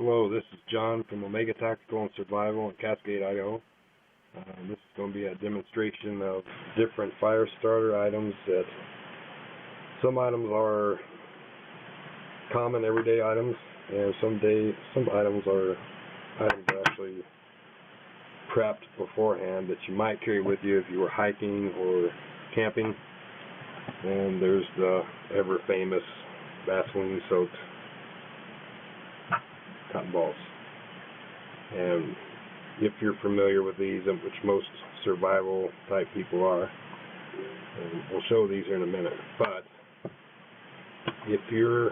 Hello, this is John from Omega Tactical and Survival in Cascade, Idaho. This is going to be a demonstration of different fire starter items. That some items are common everyday items, and some items are actually prepped beforehand that you might carry with you if you were hiking or camping. And there's the ever famous Vaseline soaked cotton balls. And if you're familiar with these, which most survival type people are, and we'll show these here in a minute, but if you're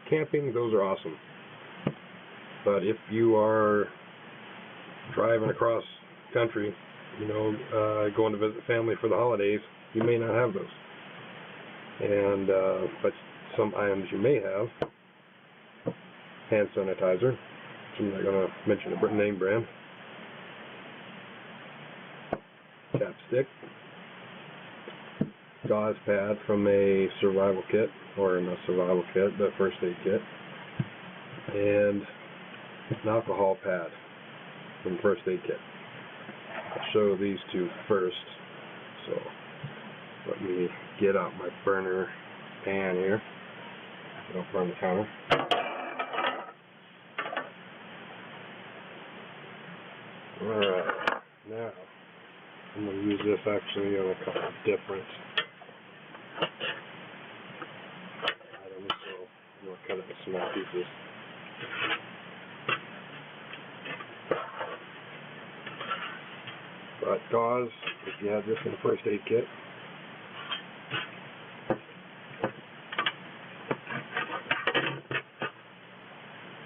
camping, those are awesome. But if you are driving across country, going to visit family for the holidays, you may not have those. And but some items you may have: hand sanitizer, which I'm not going to mention a name brand, chapstick, gauze pad from a survival kit, or not survival kit, but first aid kit, and an alcohol pad from first aid kit. I'll show these two first, so let me get out my burner pan here. Don't burn the counter. Alright, now I'm going to use this actually on a couple of different items, so I'm going to cut it into small pieces. But gauze, if you have this in the first aid kit,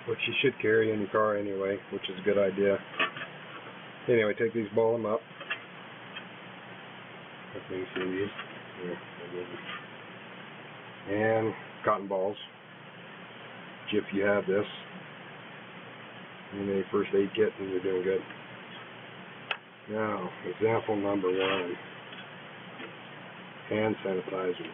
which you should carry in your car anyway, which is a good idea. Anyway, take these, ball them up. Hopefully you see these. And cotton balls, which if you have this in a first aid kit, then you're doing good. Now, example number 1, hand sanitizer.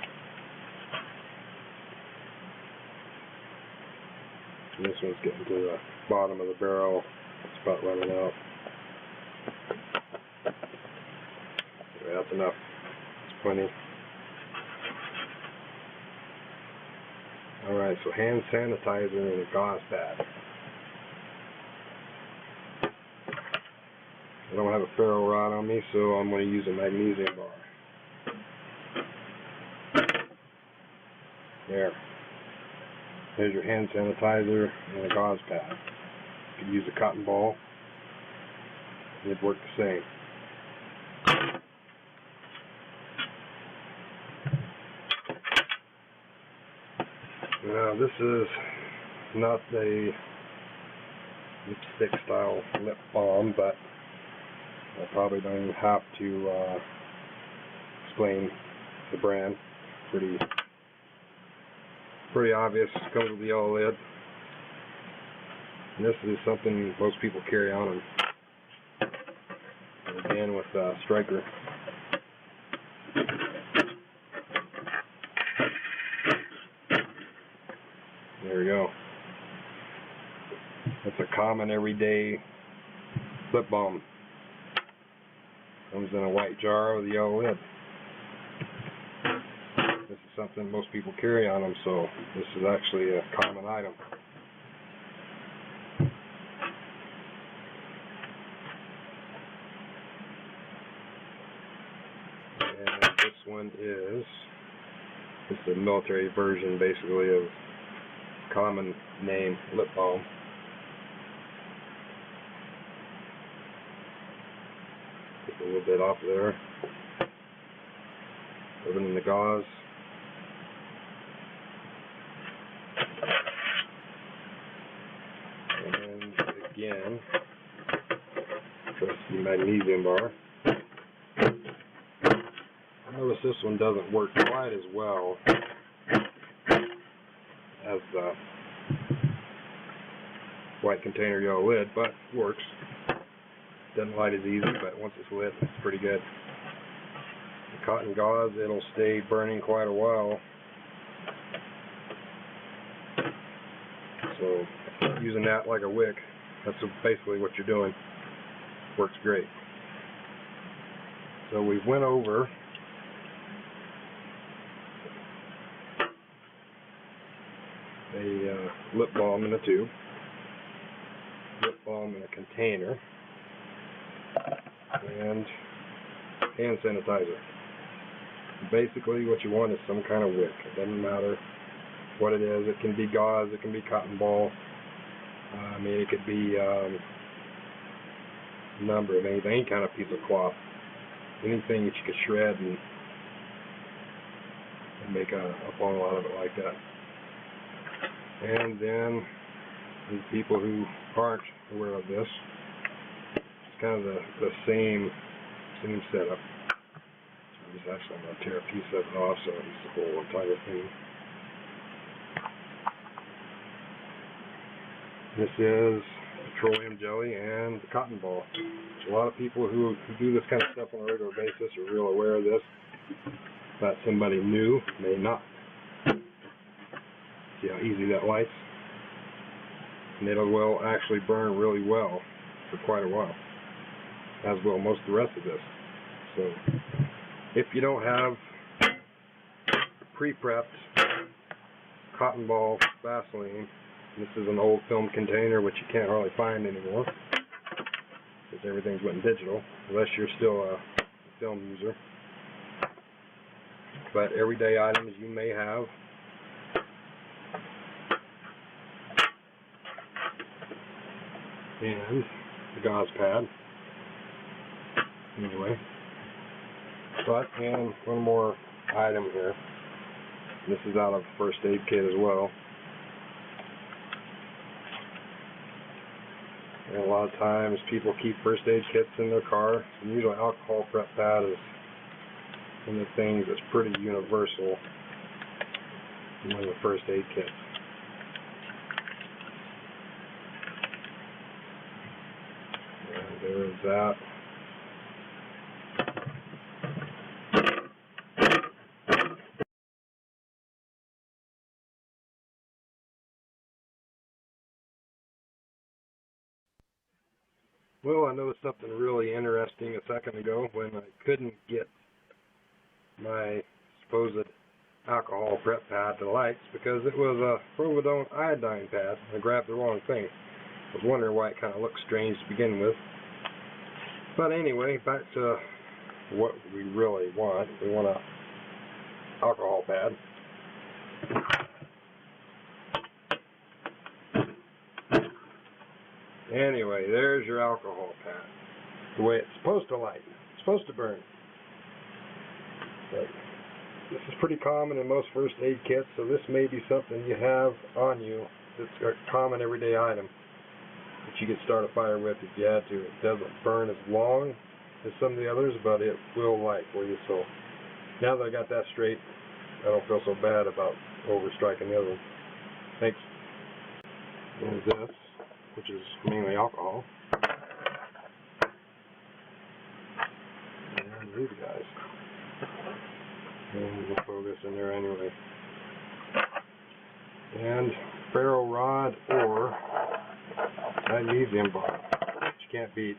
And this one's getting to the bottom of the barrel. It's about running out. Anyway, that's enough. It's plenty. Alright, so hand sanitizer and a gauze pad. I don't have a ferro rod on me, so I'm going to use a magnesium bar. There's your hand sanitizer and a gauze pad. You could use a cotton ball. It'd work the same. Now, this is not a lipstick style lip balm, but I probably don't even have to explain the brand. Pretty obvious. Comes with the yellow lid. And this is something most people carry on them. And again with Striker. There we go. That's a common everyday lip balm. Comes in a white jar with a yellow lid. This is something most people carry on them, so this is actually a common item. And this one is the military version, basically, of common name lip balm. Take a little bit off there. Put it in the gauze. And again, press the magnesium bar. Notice this one doesn't work quite as well as the white container yellow lid, but works. Doesn't light as easy, but once it's lit, it's pretty good. The cotton gauze, it'll stay burning quite a while. So So using that like a wick, that's basically what you're doing. Works great. So we went over a lip balm in a tube, lip balm in a container, and hand sanitizer. Basically what you want is some kind of wick. It doesn't matter what it is. It can be gauze, it can be cotton ball, I mean it could be a number of anything, any kind of piece of cloth, anything that you could shred and make a ball out of it like that. And then the people who aren't aware of this, it's kind of the same setup. I'm going to tear a piece of it off so it's the whole entire thing. This is petroleum jelly and the cotton ball. A lot of people who do this kind of stuff on a regular basis are real aware of this, but somebody new may not. See how easy that lights? And it will actually burn really well for quite a while, as will most of the rest of this. So if you don't have pre-prepped cotton ball Vaseline, this is an old film container which you can't hardly find anymore because everything's went digital, unless you're still a film user. But everyday items you may have. And the gauze pad. Anyway. And one more item here. This is out of first aid kit as well. And a lot of times people keep first aid kits in their car, and usually alcohol prep pad is one of the things that's pretty universal among the first aid kits. And there is that. Well, I noticed something really interesting a second ago when I couldn't get my supposed alcohol prep pad to lights because it was a providone iodine pad. I grabbed the wrong thing. I was wondering why it kind of looked strange to begin with. But anyway, back to what we really want. We want an alcohol pad. Anyway, there's your alcohol pad. The way it's supposed to light. It's supposed to burn. But this is pretty common in most first aid kits, so this may be something you have on you. It's a common everyday item that you could start a fire with if you had to. It doesn't burn as long as some of the others, but it will light for you. So now that I got that straight, I don't feel so bad about overstriking the other one. Thanks. There's this, which is mainly alcohol. And these guys. And we'll throw this in there anyway. And ferro rod or magnesium bar, which you can't beat.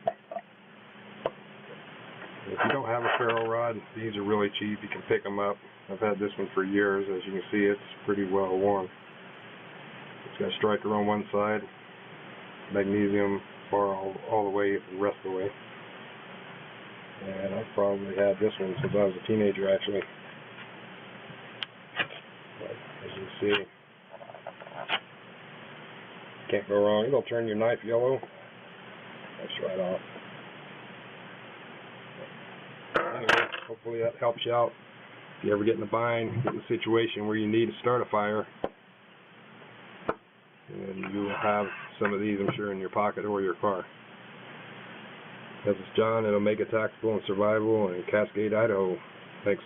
If you don't have a ferro rod, these are really cheap. You can pick them up. I've had this one for years. As you can see, it's pretty well worn. It's got a striker on one side, magnesium bar all the way, the rest of the way. And I've probably had this one since I was a teenager, actually. But as you can see, can't go wrong. It'll turn your knife yellow. That's right off. Anyway, hopefully that helps you out. If you ever get in a bind, get in a situation where you need to start a fire, and you will have some of these, I'm sure, in your pocket or your car. This is John at Omega Tactical and Survival in Cascade, Idaho. Thanks.